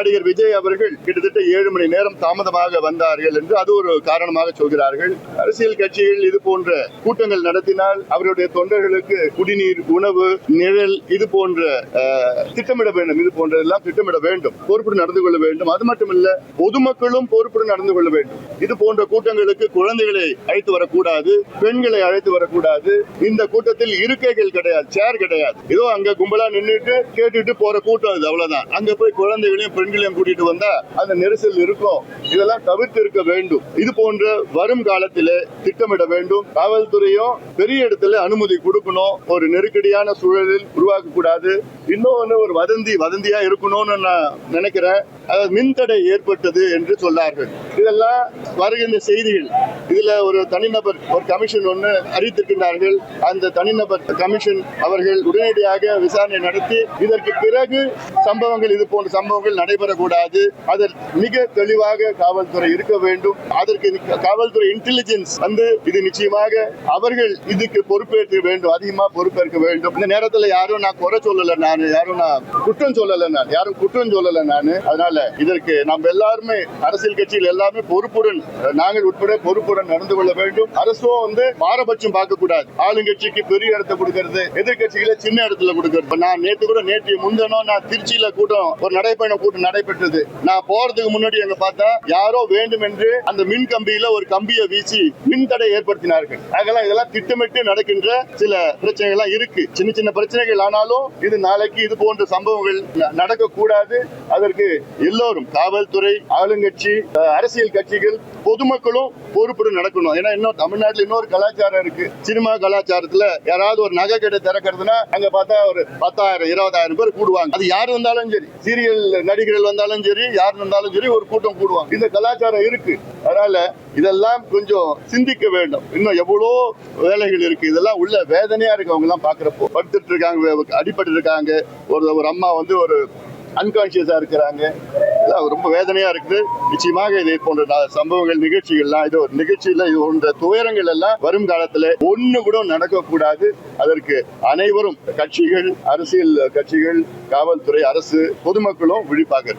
நடிகர் விஜய் அவர்கள் கிட்டத்தட்ட 7 மணி நேரம் தாமதமாக வந்தார்கள் என்று அது ஒரு காரணமாக சொல்கிறார்கள். அரசியல் கட்சிகள் இது போன்ற கூட்டங்கள் நடத்தினால் அவருடைய தொண்டர்களுக்கு குடிநீர், உணவு, நிழல் இது போன்ற திட்டமிட வேண்டும். இது போன்றதெல்லாம் திட்டமிட வேண்டும், பொறுப்புடன் நடந்து கொள்ள வேண்டும். அது மட்டுமல்ல, பொதுமக்களும் பொறுப்புடன் நடந்து கொள்ள வேண்டும். இது போன்ற கூட்டங்களுக்கு குழந்தைகளை அழைத்து வரக்கூடாது, பெண்களை அழைத்து வரக்கூடாது. இந்த கூட்டத்தில் இருக்கைகள் கிடையாது, சேர் கிடையாது. ஏதோ அங்க கும்பலா நின்றுட்டு கேட்டுட்டு போற கூட்டம் இது, அவ்வளவுதான். அங்க போய் குழந்தைகளையும் பெண்களையும் கூட்டிட்டு வந்தா அந்த நெரிசல் இருக்கும். இதெல்லாம் தவிர்த்து இருக்க வேண்டும். இது போன்ற வரும் காலத்திலே திட்டமிட வேண்டும். காவல்துறையும் பெரிய இடத்துல அனுமதி கொடுக்கணும். ஒரு நெருக்கடியான சூழலில் உருவாக்க கூடாது. இன்னொன்னு ஒரு வதந்தியா இருக்கணும்னு நான் நினைக்கிறேன். அதாவது மின்தடை ஏற்பட்டது என்று சொன்னார்கள். இதெல்லாம் வருகின்ற செய்திகள். இதுல ஒரு தனிநபர் ஒரு கமிஷன் ஒன்று அறிவித்திருக்கிறார்கள். அந்த தனிநபர் கமிஷன் அவர்கள் உடனடியாக விசாரணை நடத்தி இதற்கு பிறகு சம்பவங்கள், இது போன்ற சம்பவங்கள் நடைபெறக்கூடாது. அதில் மிக தெளிவாக காவல்துறை இருக்க வேண்டும். அதற்கு காவல்துறை இன்டெலிஜென்ஸ் இது நிச்சயமாக அவர்கள் இதுக்கு பொறுப்பேற்க வேண்டும், அதிகமா பொறுப்பேற்க வேண்டும். இந்த நேரத்தில் யாரும் நான் குறை சொல்லல, நான் யாரும் நான் குற்றம் சொல்லல, நான் அதனால இதற்கு நம்ம எல்லாருமே அரசியல் கட்சியில் எல்லாருமே பொறுப்புடன், நாங்கள் உட்பட பொறுப்புடன் நடந்து கொள்ள வேண்டும். அரசும் பாரபட்சம் பார்க்க கூடாது. ஆளுங்கட்சிக்கு பெரிய இடத்தை கொடுக்கிறது, எதிர்கட்சிகளை சின்ன இடத்துல கொடுக்கிறது. நான் நேற்று முந்தினோம் நான் திருச்சியில கூட்டம், ஒரு நடைபயண கூட்டம் நடைபெற்றது. நான் போறதுக்கு முன்னாடி அங்க பார்த்தா யாரோ வேண்டும் என்று அந்த மின் கம்பியில ஒரு கம்பியை வீசி மின் தடை ஏற்படுத்தினார்கள். இதெல்லாம் திட்டமிட்டு நடக்கின்ற சில பிரச்சனைகள் இருக்கு. சின்ன சின்ன பிரச்சனைகள், ஆனாலும் இது நாளைக்கு இது போன்ற சம்பவங்கள் நடக்க கூடாது. அதற்கு எல்லோரும், காவல்துறை, ஆளுங்கட்சி, அரசியல் கட்சிகள், பொதுமக்களும் பொறுப்புடன் நடக்கணும். ஏன்னா இன்னும் தமிழ்நாட்டில் இன்னொரு கலாச்சாரம் இருக்கு. சினிமா கலாச்சாரத்துல யாராவது ஒரு நகை கடை திறக்கிறதுனா அங்க பார்த்தா ஒரு 10,000 20,000 பேர் கூடுவாங்க. அது யாரு வந்தாலும் சரி, சீரியல் நடிகர்கள் வந்தாலும் சரி, யார் வந்தாலும் சரி, ஒரு கூட்டம் கூடுவாங்க. இந்த கலாச்சாரம் இருக்கு. அதனால இதெல்லாம் கொஞ்சம் சிந்திக்க வேண்டும். இன்னும் எவ்வளோ வேலைகள் இருக்கு. இதெல்லாம் உள்ள வேதனையா இருக்கு. அவங்க எல்லாம் பாக்குறப்போ படுத்துட்டு இருக்காங்க, அடிபட்டு இருக்காங்க. ஒரு அம்மா ஒரு அன்கான்சியஸா இருக்கிறாங்க. ரொம்ப வேதனையா இருக்குது. நிச்சயமாக இதே போன்ற சம்பவங்கள், நிகழ்ச்சிகள்லாம், இது ஒரு நிகழ்ச்சியில இது போன்ற துயரங்கள் எல்லாம் வரும் காலத்துல ஒண்ணு கூட நடக்க கூடாது. அதற்கு அனைவரும், கட்சிகள், அரசியல் கட்சிகள், காவல்துறை, அரசு, பொதுமக்களும் விழிப்பாக